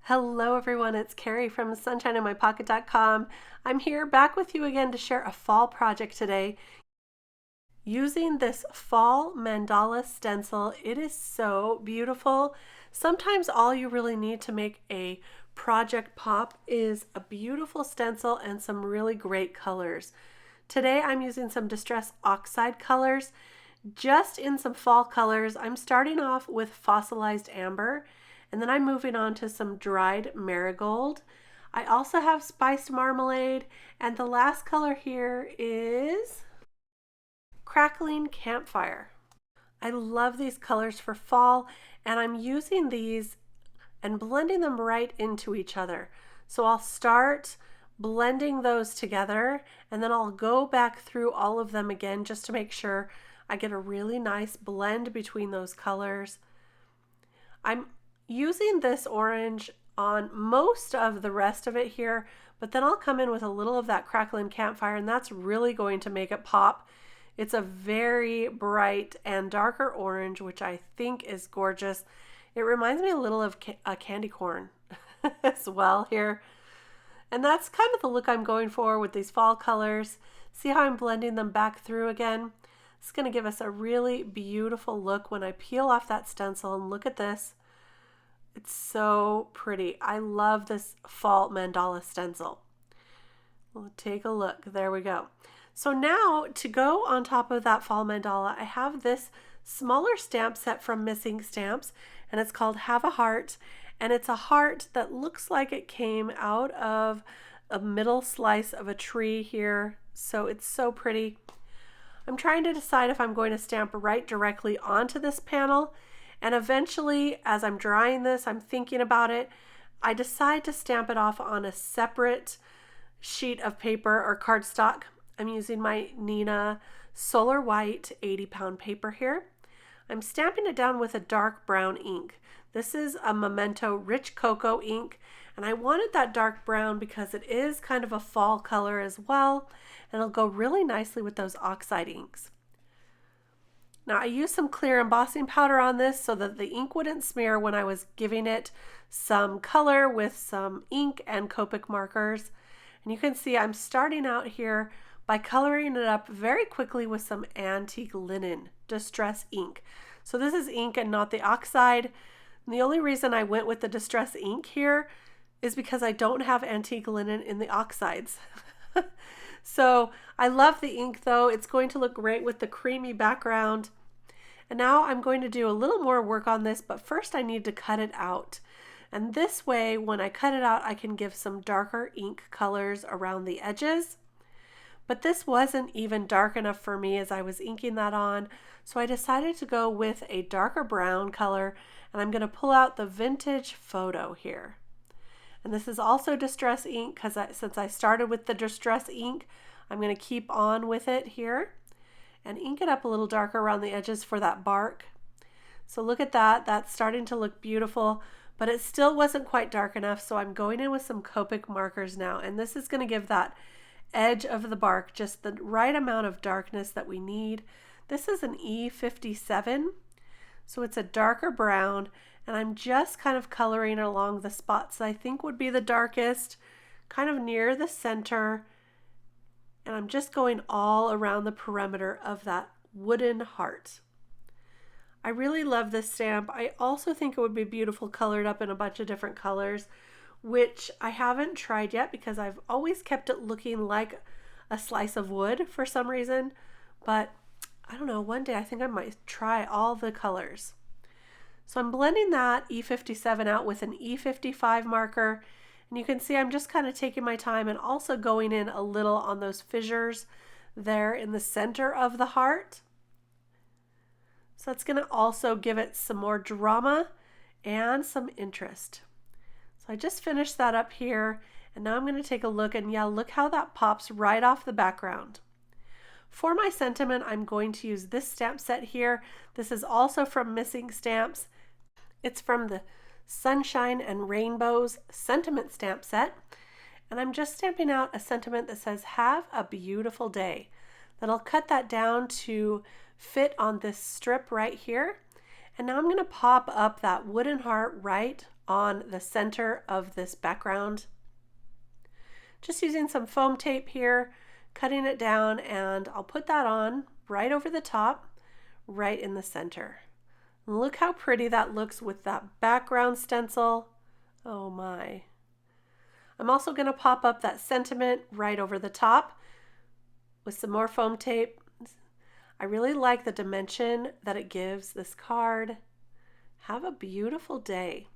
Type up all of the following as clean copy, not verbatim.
Hello everyone, it's Kari from sunshineinmypocket.com. I'm here back with you again to share a fall project today. Using this fall mandala stencil, it is so beautiful. Sometimes all you really need to make a project pop is a beautiful stencil and some really great colors. Today I'm using some Distress Oxide colors, just in some fall colors. I'm starting off with Fossilized Amber, and then I'm moving on to some dried marigold. I also have spiced marmalade, and the last color here is crackling campfire. I love these colors for fall, and I'm using these and blending them right into each other. So I'll start blending those together, and then I'll go back through all of them again just to make sure I get a really nice blend between those colors. I'm using this orange on most of the rest of it here, but then I'll come in with a little of that crackling campfire, and that's really going to make it pop. It's a very bright and darker orange, which I think is gorgeous. It reminds me a little of a candy corn as well here. And that's kind of the look I'm going for with these fall colors. See how I'm blending them back through again? It's going to give us a really beautiful look when I peel off that stencil, and look at this. It's so pretty. I love this fall mandala stencil. We'll take a look. There we go. So now to go on top of that fall mandala, I have this smaller stamp set from Missing Stamps, and it's called Have a Heart. And it's a heart that looks like it came out of a middle slice of a tree here. So it's so pretty. I'm trying to decide if I'm going to stamp right directly onto this panel. And eventually, as I'm drying this, I'm thinking about it. I decide to stamp it off on a separate sheet of paper or cardstock. I'm using my Neenah Solar White 80-pound paper here. I'm stamping it down with a dark brown ink. This is a Memento Rich Cocoa ink, and I wanted that dark brown because it is kind of a fall color as well, and it'll go really nicely with those Oxide inks. Now I used some clear embossing powder on this so that the ink wouldn't smear when I was giving it some color with some ink and Copic markers. And you can see I'm starting out here by coloring it up very quickly with some antique linen distress ink. So this is ink and not the Oxide. And the only reason I went with the distress ink here is because I don't have antique linen in the Oxides. So I love the ink though. It's going to look great with the creamy background. And now I'm going to do a little more work on this, but first I need to cut it out. And this way, when I cut it out, I can give some darker ink colors around the edges. But this wasn't even dark enough for me as I was inking that on, so I decided to go with a darker brown color, and I'm going to pull out the Vintage Photo here. And this is also distress ink because since I started with the distress ink, I'm going to keep on with it here and ink it up a little darker around the edges for that bark. So look at that, that's starting to look beautiful, but it still wasn't quite dark enough, so I'm going in with some Copic markers now, and this is going to give that edge of the bark just the right amount of darkness that we need. This is an E57, so it's a darker brown, and I'm just kind of coloring along the spots that I think would be the darkest, kind of near the center, and I'm just going all around the perimeter of that wooden heart. I really love this stamp. I also think it would be beautiful colored up in a bunch of different colors, which I haven't tried yet because I've always kept it looking like a slice of wood for some reason, but I don't know, one day I think I might try all the colors. So I'm blending that E57 out with an E55 marker, and you can see I'm just kind of taking my time and also going in a little on those fissures there in the center of the heart. So that's going to also give it some more drama and some interest. So I just finished that up here, and now I'm going to take a look, and yeah, look how that pops right off the background. For my sentiment, I'm going to use this stamp set here. This is also from Missing Stamps. It's from the Sunshine and Rainbows sentiment stamp set, and I'm just stamping out a sentiment that says have a beautiful day. Then I'll cut that down to fit on this strip right here, and now I'm going to pop up that wooden heart right on the center of this background. Just using some foam tape here, cutting it down, and I'll put that on right over the top, right in the center. And look how pretty that looks with that background stencil. Oh my. I'm also going to pop up that sentiment right over the top with some more foam tape. I really like the dimension that it gives this card. Have a beautiful day.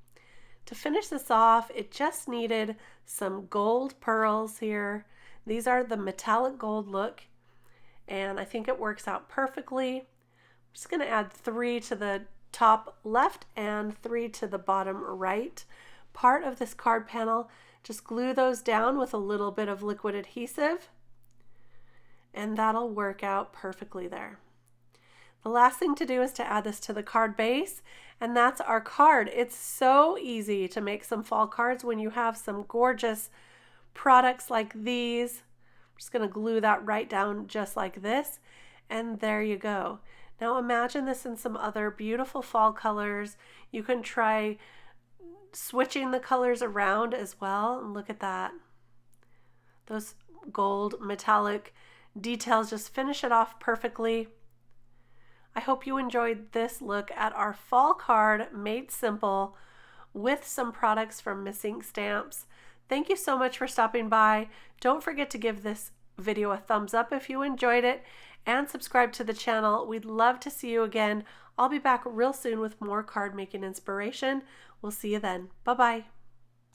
To finish this off, it just needed some gold pearls here. These are the metallic gold look, and I think it works out perfectly. I'm just going to add 3 to the top left and 3 to the bottom right part of this card panel. Just glue those down with a little bit of liquid adhesive, and that'll work out perfectly there. The last thing to do is to add this to the card base, and that's our card. It's so easy to make some fall cards when you have some gorgeous products like these. I'm just going to glue that right down just like this, and there you go. Now imagine this in some other beautiful fall colors. You can try switching the colors around as well, and look at that. Those gold metallic details just finish it off perfectly. I hope you enjoyed this look at our fall card made simple with some products from Miss Ink Stamps. Thank you so much for stopping by. Don't forget to give this video a thumbs up if you enjoyed it, and subscribe to the channel. We'd love to see you again. I'll be back real soon with more card making inspiration. We'll see you then. Bye-bye.